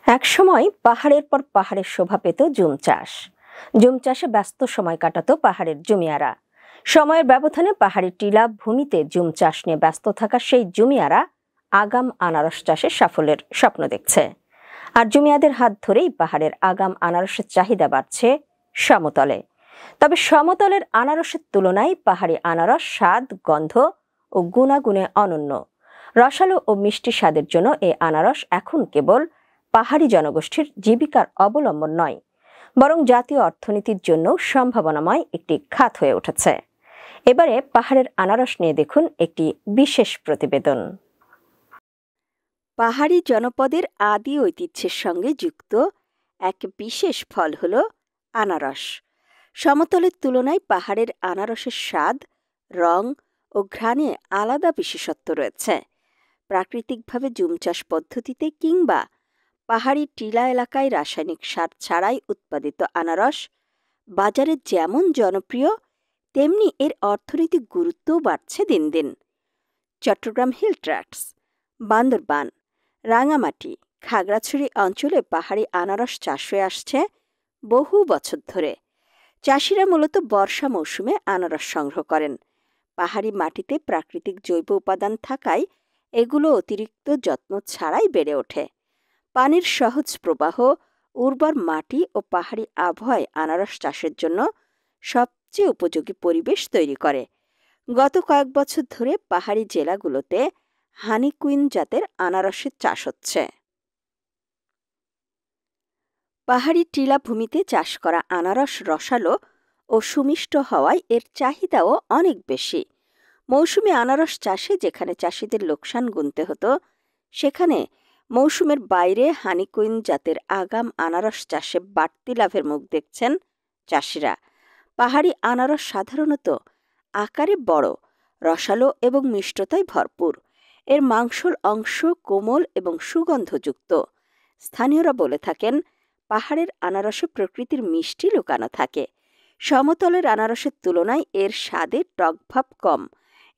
একসময় পাহাড়ের পর পাহাড়ের শোভা পেত জুম চাষ। জুম চাষে ব্যস্ত সময় কাটাতো পাহাড়ের জমিয়ারা। সময়ের ব্যবধানে পাহাড়ি টিলা ভূমিতে জুম চাষ নিয়ে ব্যস্ত থাকা সেই জমিয়ারা আগাম আনারস চাষের সাফল্যের স্বপ্ন দেখছে। আর জমিয়াদের হাত ধরেই পাহাড়ের আগাম আনারসের চাহিদা বাড়ছে সমতলে। তবে সমতলের আনারসের তুলনায় পাহাড়ি আনারস স্বাদ, গন্ধ ও গুণাগুণে অনন্য। রসালো ও মিষ্টি স্বাদের জন্য এই আনারস এখন কেবল পাহাড়ি জনগোষ্ঠীর জীবিকার অবলম্বন নয়, বরং জাতীয় অর্থনীতির জন্য সম্ভাবনাময় একটি খাত হয়ে উঠেছে। এবারে পাহাড়ের আনারস নিয়ে দেখুন একটি বিশেষ প্রতিবেদন। পাহাড়ি জনপদের আদি ঐতিহ্যের সঙ্গে যুক্ত এক বিশেষ ফল হল আনারস। সমতলের তুলনায় পাহাড়ের আনারসের স্বাদ, রং ও ঘ্রাণে আলাদা বিশেষত্ব রয়েছে। প্রাকৃতিকভাবে জুম চাষ পদ্ধতিতে কিংবা পাহাড়ি টিলা এলাকায় রাসায়নিক সার ছাড়াই উৎপাদিত আনারস বাজারে যেমন জনপ্রিয়, তেমনি এর অর্থনৈতিক গুরুত্বও বাড়ছে দিন দিন। চট্টগ্রাম হিল ট্র্যাক্টস, বান্দরবান, রাঙামাটি, খাগড়াছড়ি অঞ্চলে পাহাড়ি আনারস চাষ হয়ে আসছে বহু বছর ধরে। চাষিরা মূলত বর্ষা মৌসুমে আনারস সংগ্রহ করেন। পাহাড়ি মাটিতে প্রাকৃতিক জৈব উপাদান থাকায় এগুলো অতিরিক্ত যত্ন ছাড়াই বেড়ে ওঠে। পানির সহজ প্রবাহ, উর্বর মাটি ও পাহাড়ি আবহাওয়ায় আনারস চাষের জন্য সবচেয়ে উপযোগী পরিবেশ তৈরি করে। গত কয়েক বছর ধরে পাহাড়ি জেলাগুলোতে হানি কুইন জাতের আনারসের চাষ হচ্ছে। পাহাড়ি টিলা ভূমিতে চাষ করা আনারস রসালো ও সুমিষ্ট হওয়ায় এর চাহিদাও অনেক বেশি। মৌসুমী আনারস চাষে যেখানে চাষিদের লোকসান গুনতে হতো, সেখানে মৌসুমের বাইরে হানিকুইন জাতের আগাম আনারস চাষে বাড়তি লাভের মুখ দেখছেন চাষিরা। পাহাড়ি আনারস সাধারণত আকারে বড়, রসালো এবং মিষ্টতায় ভরপুর। এর মাংসল অংশ কোমল এবং সুগন্ধযুক্ত। স্থানীয়রা বলে থাকেন, পাহাড়ের আনারসে প্রকৃতির মিষ্টি লুকানো থাকে। সমতলের আনারসের তুলনায় এর স্বাদে টকভাব কম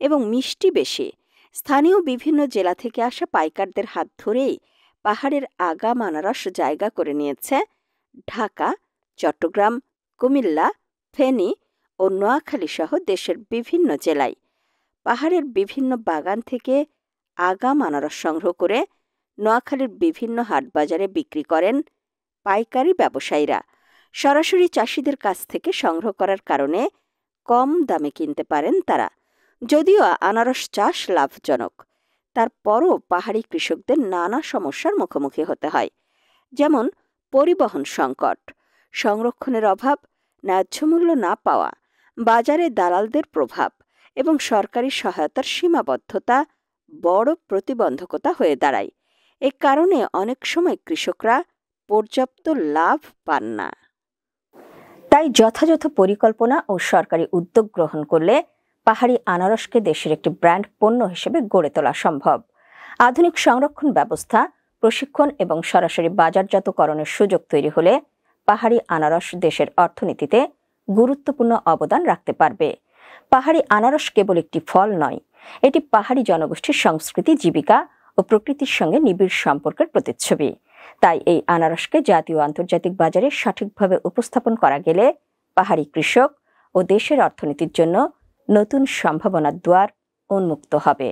এবং মিষ্টি বেশি। স্থানীয় বিভিন্ন জেলা থেকে আসা পাইকারদের হাত ধরেই পাহাড়ের আগাম আনারস জায়গা করে নিয়েছে ঢাকা, চট্টগ্রাম, কুমিল্লা, ফেনী ও নোয়াখালী সহ দেশের বিভিন্ন জেলায়। পাহাড়ের বিভিন্ন বাগান থেকে আগাম আনারস সংগ্রহ করে নোয়াখালীর বিভিন্ন হাটবাজারে বিক্রি করেন পাইকারি ব্যবসায়ীরা। সরাসরি চাষিদের কাছ থেকে সংগ্রহ করার কারণে কম দামে কিনতে পারেন তারা। যদিও আনারস চাষ লাভজনক, তারপরও পাহাড়ি কৃষকদের নানা সমস্যার মুখোমুখি হতে হয়, যেমন পরিবহন সংকট, সংরক্ষণের অভাব, ন্যায্য মূল্য না পাওয়া, বাজারে দালালদের প্রভাব এবং সরকারি সহায়তার সীমাবদ্ধতা বড় প্রতিবন্ধকতা হয়ে দাঁড়ায়। এ কারণে অনেক সময় কৃষকরা পর্যাপ্ত লাভ পান না। তাই যথাযথ পরিকল্পনা ও সরকারি উদ্যোগ গ্রহণ করলে পাহাড়ি আনারসকে দেশের একটি ব্র্যান্ড পণ্য হিসেবে গড়ে তোলা সম্ভব। আধুনিক সংরক্ষণ ব্যবস্থা, প্রশিক্ষণ এবং সরাসরি বাজারজাতকরণের সুযোগ তৈরি হলে পাহাড়ি আনারস দেশের অর্থনীতিতে গুরুত্বপূর্ণ অবদান রাখতে পারবে। পাহাড়ি আনারস কেবল একটি ফল নয়, এটি পাহাড়ি জনগোষ্ঠীর সংস্কৃতি, জীবিকা ও প্রকৃতির সঙ্গে নিবিড় সম্পর্কের প্রতিচ্ছবি। তাই এই আনারসকে জাতীয় ও আন্তর্জাতিক বাজারে সঠিকভাবে উপস্থাপন করা গেলে পাহাড়ি কৃষক ও দেশের অর্থনীতির জন্য নতুন সম্ভাবনার দুয়ার উন্মুক্ত হবে।